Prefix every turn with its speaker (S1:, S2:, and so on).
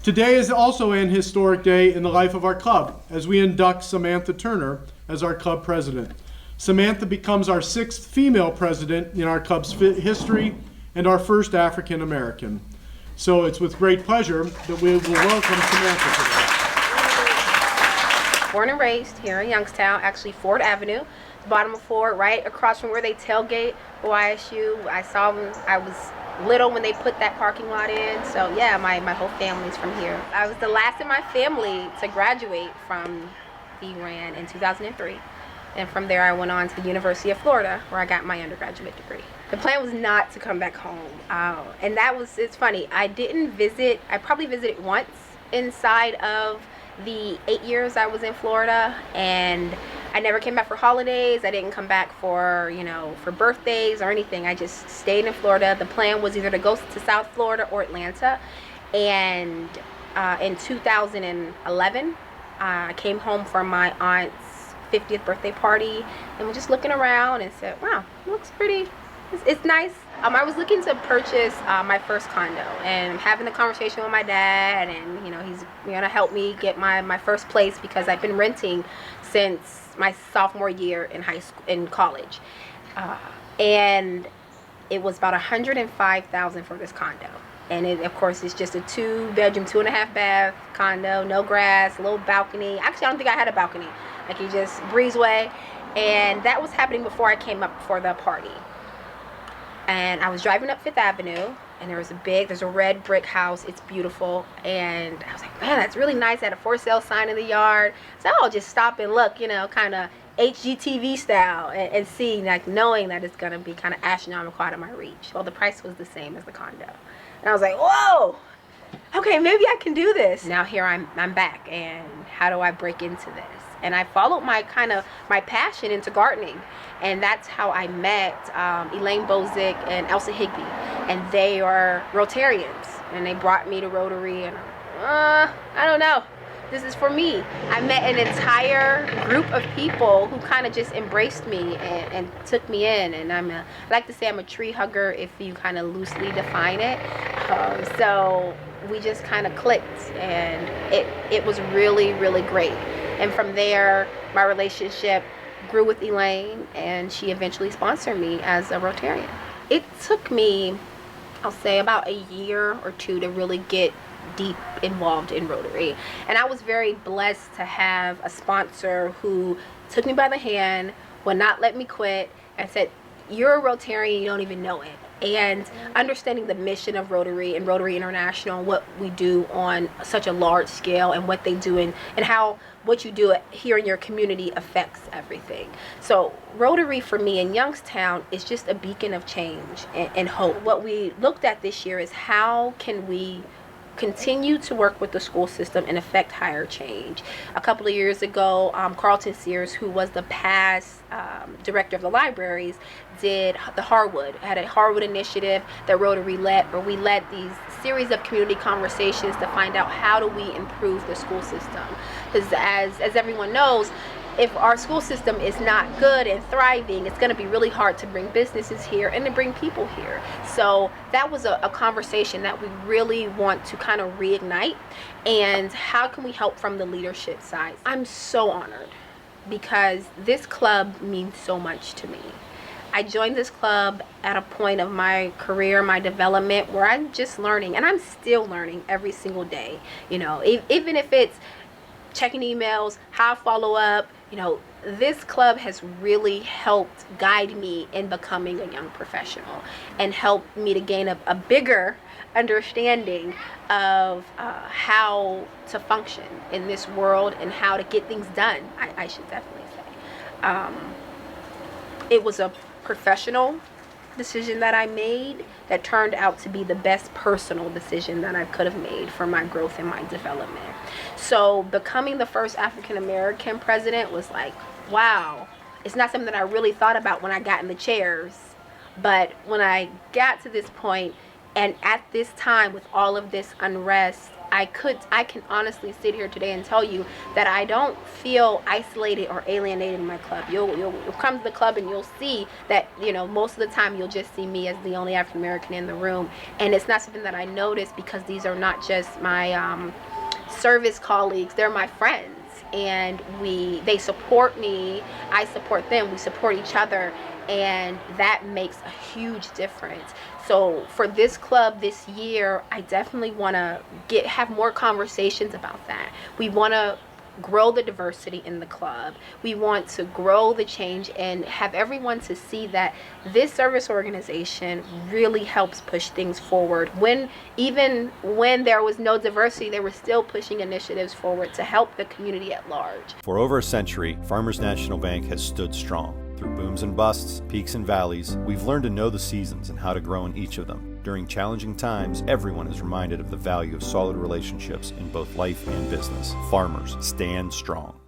S1: Today is also an historic day in the life of our club as we induct Samantha Turner as our club president. Samantha becomes our 6th female president in our club's history and our first African American. So it's with great pleasure that we will welcome Samantha today.
S2: Born and raised here in Youngstown, actually Ford Avenue, the bottom of Ford, right across from where they tailgate YSU. I saw them, I was little when they put that parking lot in. So yeah, my whole family's from here. I was the last in my family to graduate from ERAN in 2003. And from there I went on to the University of Florida where I got my undergraduate degree. The plan was not to come back home. And it's funny, I probably visited once inside of the 8 years I was in Florida, and I never came back for holidays. I didn't come back for birthdays or anything. I just stayed in Florida. The plan was either to go to South Florida or Atlanta. And in 2011, I came home from my aunt's 50th birthday party and was just looking around and said, wow, it looks pretty, it's nice. I was looking to purchase my first condo, and I'm having a conversation with my dad, and he's gonna help me get my first place because I've been renting since my sophomore year in college, and it was about $105,000 for this condo. And it, of course, is just a 2-bedroom, 2.5-bath condo, no grass, a little balcony. Actually, I don't think I had a balcony. Like, you just breezeway. And that was happening before I came up for the party. And I was driving up 5th Avenue, and there's a red brick house. It's beautiful. And I was like, man, that's really nice. I had a for sale sign in the yard. So I'll just stop and look, kind of HGTV style and see, like, knowing that it's going to be kind of astronomical out of my reach. Well, the price was the same as the condo. And I was like, whoa, okay, maybe I can do this. Now here I'm back, and how do I break into this? And I followed my passion into gardening. And that's how I met Elaine Bozick and Elsa Higby. And they are Rotarians. And they brought me to Rotary, and I don't know. This is for me. I met an entire group of people who kind of just embraced me and took me in. And I like to say I'm a tree hugger if you kind of loosely define it. So we just kind of clicked, and it was really, really great. And from there, my relationship grew with Elaine, and she eventually sponsored me as a Rotarian. It took me, I'll say, about a year or two to really get deep involved in Rotary. And I was very blessed to have a sponsor who took me by the hand, would not let me quit, and said, you're a Rotarian, you don't even know it. And understanding the mission of Rotary and Rotary International, what we do on such a large scale, and what they do, and how what you do here in your community affects everything. So Rotary for me in Youngstown is just a beacon of change and hope. What we looked at this year is how can we continue to work with the school system and affect higher change. A couple of years ago, Carlton Sears, who was the past director of the libraries, did the had a Harwood initiative that Rotary led, where we led these series of community conversations to find out how do we improve the school system. Because as everyone knows, if our school system is not good and thriving, it's going to be really hard to bring businesses here and to bring people here. So that was a conversation that we really want to kind of reignite. And how can we help from the leadership side? I'm so honored because this club means so much to me. I joined this club at a point of my career, my development, where I'm just learning, and I'm still learning every single day. Even if it's checking emails, how I follow up, this club has really helped guide me in becoming a young professional and helped me to gain a bigger understanding of how to function in this world and how to get things done, I should definitely say. It was a professional decision that I made that turned out to be the best personal decision that I could have made for my growth and my development. So becoming the first African American president was like, wow. It's not something that I really thought about when I got in the chairs, but when I got to this point, and at this time with all of this unrest, I can honestly sit here today and tell you that I don't feel isolated or alienated in my club. You'll come to the club and you'll see that, most of the time you'll just see me as the only African American in the room. And it's not something that I notice, because these are not just my service colleagues, they're my friends. And they support me, I support them, we support each other, and that makes a huge difference. So for this club this year, I definitely want to have more conversations about that. We want to grow the diversity in the club. We want to grow the change and have everyone to see that this service organization really helps push things forward. Even when there was no diversity, they were still pushing initiatives forward to help the community at large.
S3: For over a century, Farmers National Bank has stood strong. Through booms and busts, peaks and valleys, we've learned to know the seasons and how to grow in each of them. During challenging times, everyone is reminded of the value of solid relationships in both life and business. Farmers, stand strong.